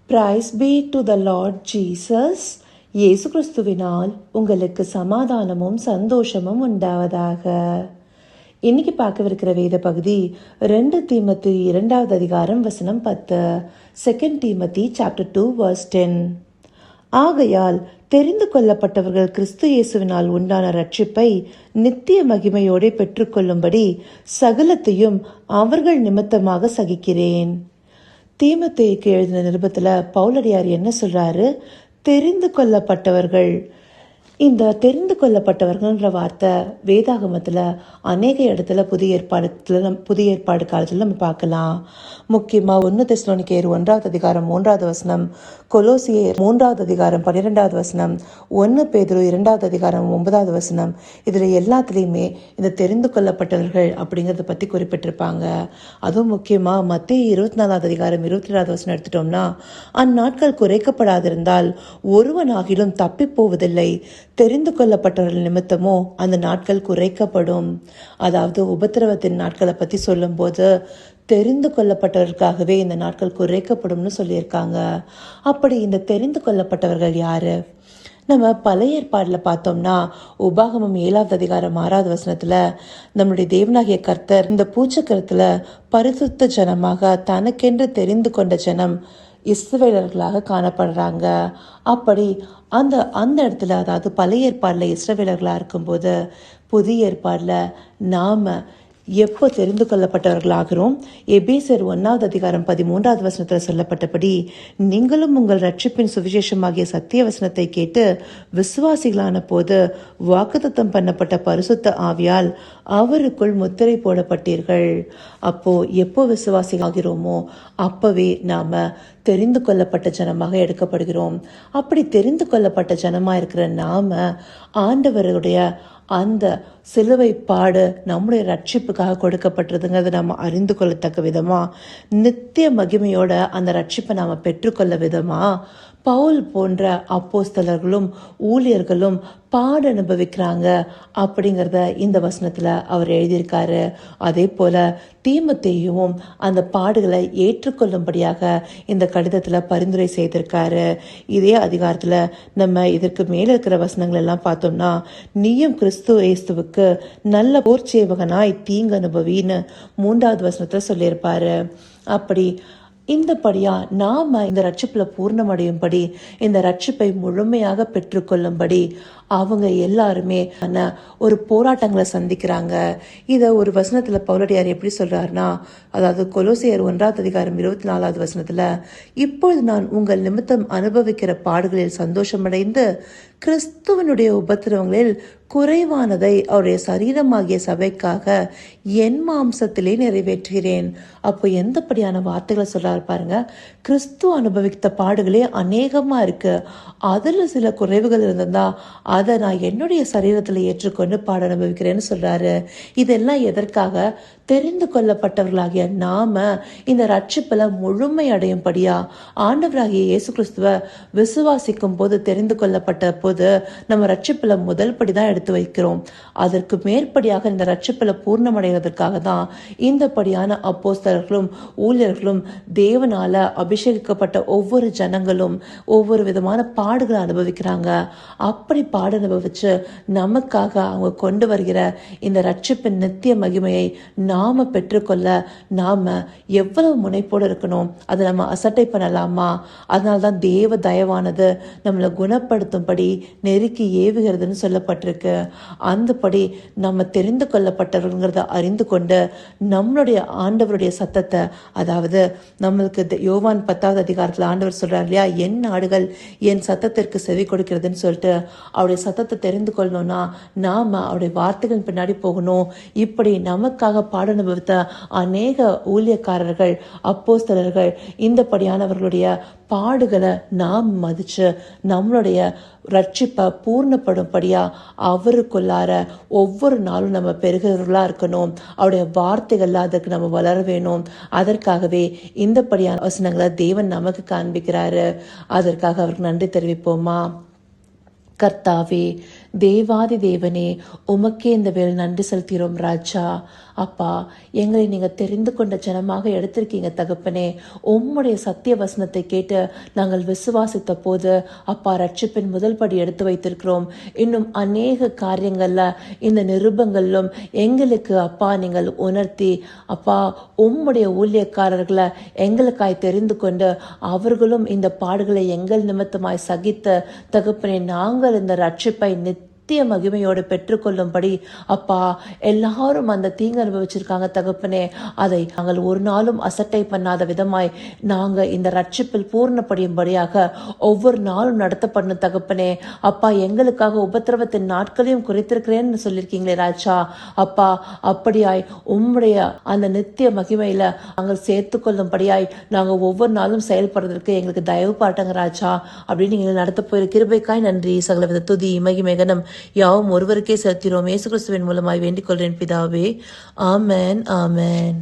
Price B to the Lord Jesus. இயேசு கிறிஸ்துவினால் உங்களுக்கு சமாதானமும் சந்தோஷமும் உண்டாவதாக. இன்னைக்கு பார்க்கவிருக்கிற வேத பகுதி 2 தீமோத்தேயு 2வது அதிகாரம் வசனம் 10. 2 தீமோத்தேயு சாப்டர் 2 verse 10. ஆகையால் தெரிந்து கொள்ளப்பட்டவர்கள் கிறிஸ்து இயேசுவினால் உண்டான ரட்சிப்பை நித்திய மகிமையோடு பெற்றுக்கொள்ளும்படி சகலத்தையும் அவர்கள் நிமித்தமாக சகிக்கிறேன். தீமோத்தேயுக்கு எழுதின நிருபத்துல பவுலடியார் என்ன சொல்றாரு? தெரிந்து கொள்ளப்பட்டவர்கள். இந்த தெரிந்து கொள்ளப்பட்டவர்கள்ன்ற வார்த்தை வேதாகமத்தில் அநேக இடத்துல புதிய ஏற்பாடு காலத்தில் நம்ம பார்க்கலாம். முக்கியமாக 1 தெசலோனிக்கேயர் 1வது அதிகாரம் 3வது வசனம், கொலோசியர் 3வது அதிகாரம் 12வது வசனம், 1 பேதுரு 2வது அதிகாரம் 9வது வசனம், இதில் எல்லாத்துலேயுமே இந்த தெரிந்து கொள்ளப்பட்டவர்கள் அப்படிங்கிறத பற்றி குறிப்பிட்டிருப்பாங்க. அதுவும் முக்கியமாக மத்தேயு 24வது அதிகாரம் 22வது வசனம் எடுத்துட்டோம்னா, அந்நாட்கள் குறைக்கப்படாதிருந்தால் ஒருவனாகிலும் தப்பி போவதில்லை, தெரிந்து கொள்ளப்பட்டவர்கள் நிமித்தமோ அந்த நாட்கள் குறைக்கப்படும். அதாவது உபத்திரவத்தின் நாட்களை பற்றி சொல்லும்போது தெரிந்து கொள்ளப்பட்டவர்களுக்காகவே இந்த நாட்கள் குறைக்கப்படும்னு சொல்லியிருக்காங்க. அப்படி இந்த தெரிந்து கொள்ளப்பட்டவர்கள் யாரு? நம்ம பழைய ஏற்பாடுல பார்த்தோம்னா உபாகமம் 7வது அதிகாரம் 6வது வசனத்துல நம்முடைய தேவனாகிய கர்த்தர் இந்த பூச்சக்கரத்துல பரிசுத்த ஜனமாக தனக்கென்று தெரிந்து கொண்ட ஜனம் இஸ்ரவேலர்களாக காணப்படுறாங்க. அப்படி அந்த இடத்துல, அதாவது பழைய ஏற்பாடுல இஸ்ரவேலர்களாக இருக்கும்போது புதிய ஏற்பாடுல நாம எப்போ தெரிந்து கொள்ளப்பட்டவர்களாகிறோம்? எபேசியர் 1வது அதிகாரம் 13வது வசனத்தில் சொல்லப்பட்டபடி, நீங்களும் உங்கள் ரட்சிப்பின் சுவிசேஷமாகிய சத்திய வசனத்தை கேட்டு விசுவாசிகளான போது வாக்குத்தத்தம் பண்ணப்பட்ட பரிசுத்த ஆவியால் அவருக்குள் முத்திரை போடப்பட்டீர்கள். அப்போ எப்போ விசுவாசிகளாகிறோமோ அப்பவே நாம தெரிந்து கொள்ளப்பட்ட ஜனமாக எடுக்கப்படுகிறோம். அப்படி தெரிந்து கொள்ளப்பட்ட ஜனமா இருக்கிற நாம ஆண்டவருடைய அந்த சிலுவை பாடு நம்முடைய ரட்சிப்புக்காக கொடுக்கப்பட்டிருதுங்கிறத நம்ம அறிந்து கொள்ளத்தக்க விதமா, நித்திய மகிமையோட அந்த ரட்சிப்பை நாம பெற்றுக்கொள்ள விதமா பவுல் போன்ற அப்போஸ்தலர்களும் ஊழியர்களும் பாட அனுபவிக்கிறாங்க அப்படிங்கிறத இந்த வசனத்துல அவர் எழுதியிருக்காரு. அதே போல தீமோத்தேயுவும் அந்த பாடுகளை ஏற்றுக்கொள்ளும்படியாக இந்த கடிதத்துல பரிந்துரை செய்திருக்காரு. இதே அதிகாரத்துல நம்ம இதற்கு மேல இருக்கிற வசனங்கள் எல்லாம் பார்த்தோம்னா, நீயும் கிறிஸ்து இயேசுவுக்கு நல்ல போர் சேவகனாய் தீங்கு அனுபவின்னு 3வது வசனத்துல சொல்லியிருப்பாரு. அப்படி இந்தபடியா நாம இந்த ரட்சிப்புல பூர்ணமடையும்படி, இந்த ரட்சிப்பை முழுமையாக பெற்றுக்கொள்ளும்படி அவங்க எல்லாருமே ஒரு போராட்டங்களை சந்திக்கிறாங்க. இத ஒரு வசனத்துல பவுலடியார் எப்படி சொல்றாருன்னா, அதாவது கொலோசியர் 1வது அதிகாரம் 24வது வசனத்துல, இப்பொழுது நான் உங்கள் நிமித்தம் அனுபவிக்கிற பாடுகளில் சந்தோஷமடைந்து கிறிஸ்துவனுடைய உபத்திரவங்களில் குறைவானதை அவருடைய சரீரமாகிய சபைக்காக என் மாம்சத்திலே நிறைவேற்றுகிறேன். அப்போ எந்தபடியான வார்த்தைகளை சொல்றாரு பாருங்க. கிறிஸ்து அனுபவித்த பாடுகளே அநேகமா இருக்கு, அதுல சில குறைவுகள் இருந்ததா அதை நான் என்னுடைய சரீரத்துல ஏற்றுக்கொண்டு பாட அனுபவிக்கிறேன்னு சொல்றாரு. இதெல்லாம் எதற்காக? தெரிந்து கொள்ளப்பட்டவர்களாகிய நாம இந்த ரட்சிப்புல முழுமை அடையும்படியா, ஆண்டவராகிய இயேசு கிறிஸ்துவ விசுவாசிக்கும் போது தெரிந்து கொள்ளப்பட்ட போது நம்ம ரட்சிப்புல முதல் படிதான் எடுத்து வைக்கிறோம். அதற்கு மேற்படியாக இந்த ரட்சிப்புல பூர்ணமடைவதற்காக தான் இந்த படியான அப்போஸ்தலர்களும் ஊழியர்களும் தேவனால அபிஷேகிக்கப்பட்ட ஒவ்வொரு ஜனங்களும் ஒவ்வொரு விதமான பாடுகளை அனுபவிக்கிறாங்க. அப்படி பாட அனுபவிச்சு நமக்காக அவங்க கொண்டு வருகிற இந்த ரட்சிப்பின் நித்திய மகிமையை நாம பெற்றுக்கொள்ள நாம எவ்வளவு முனைப்போடு இருக்கணும். அதை நம்ம அசட்டை பண்ணலாமா? அதனால்தான் தேவ தயவானது நம்மளை குணப்படுத்தும்படி நெருக்கி ஏவுகிறதுன்னு சொல்லப்பட்டிருக்கு. அந்தபடி நம்ம தெரிந்து கொள்ளப்பட்டவர்கள்ங்கிறத அறிந்து கொண்டு நம்மளுடைய ஆண்டவருடைய சத்தத்தை, அதாவது நம்மளுக்கு யோவான் 10வது அதிகாரத்தில் ஆண்டவர் சொல்றாரு இல்லையா, என் ஆடுகள் என் சத்தத்திற்கு செவி கொடுக்கிறதுன்னு சொல்லிட்டு, அவருடைய சத்தத்தை தெரிந்து கொள்ளணும்னா நாம அவருடைய வார்த்தைகள் பின்னாடி போகணும். இப்படி நமக்காக பாட அனுபவித்த அநேக ஊழியக்காரர்கள் அப்போஸ்தலர்கள் இந்த படியானவர்களுடைய பாடுகளை நாம் மதிச்சு நம்மளுடைய ரட்சிப்பை பூர்ணப்படும்படியா அவருக்குள்ளார ஒவ்வொரு நாளும் நம்ம பெருகிறவர்களா இருக்கணும். அவருடைய வார்த்தைகள்ல அதுக்கு நம்ம வளர வேணும். அதற்காகவே இந்த படியான வசனங்களை தேவன் நமக்கு காண்பிக்கிறாரு. அதற்காக அவருக்கு நன்றி தெரிவிப்போமா? கர்த்தாவே, தேவாதி தேவனே, உமக்கே இந்த வேலை நன்றி செலுத்துகிறோம் ராஜா. அப்பா, எங்களை நீங்க தெரிந்து கொண்ட ஜனமாக எடுத்திருக்கீங்க தகப்பனே. உம்முடைய சத்திய வசனத்தை கேட்டு நாங்கள் விசுவாசித்த போது அப்பா ரட்சிப்பின் முதல் படி எடுத்து வைத்திருக்கிறோம். இன்னும் அநேக காரியங்கள்ல இந்த நிருபங்களிலும் எங்களுக்கு அப்பா நீங்கள் உணர்த்தி அப்பா உம்முடைய ஊழியக்காரர்களை எங்களுக்காய் தெரிந்து கொண்டு அவர்களும் இந்த பாடுகளை எங்கள் நிமித்தமாய் சகித்த தகப்பனே நாங்கள் இந்த ரட்சிப்பை நித்திய மகிமையோடு பெற்றுக்கொள்ளும்படி அப்பா எல்லாரும் அந்த தீங்கு அனுபவிச்சிருக்காங்க தகப்பனே. அதை நாங்கள் ஒரு நாளும் அசட்டை பண்ணாத விதமாய் நாங்க இந்த ரட்சிப்பில் பூர்ணப்படியும்படியாக ஒவ்வொரு நாளும் நடத்தப்படணும் தகப்பனே. அப்பா எங்களுக்காக உபத்திரவத்தின் நாட்களையும் குறைத்திருக்கிறேன்னு சொல்லியிருக்கீங்களே ராஜா. அப்பா அப்படியாய் உம்முடைய அந்த நித்திய மகிமையில நாங்கள் சேர்த்து கொள்ளும்படியாய் நாங்க ஒவ்வொரு நாளும் செயல்படுறதுக்கு எங்களுக்கு தயவு பாட்டங்க ராஜா அப்படின்னு நீங்க நடத்த போயிரு கிருபைக்காய் நன்றி. சகலவித துதி மகிமைகனம் யாவும் ஒருவருக்கே செலுத்தினோம். இயேசு கிறிஸ்துவின் மூலமாய் வேண்டிக் கொள்கிறேன் பிதாவே. ஆமென், ஆமென்.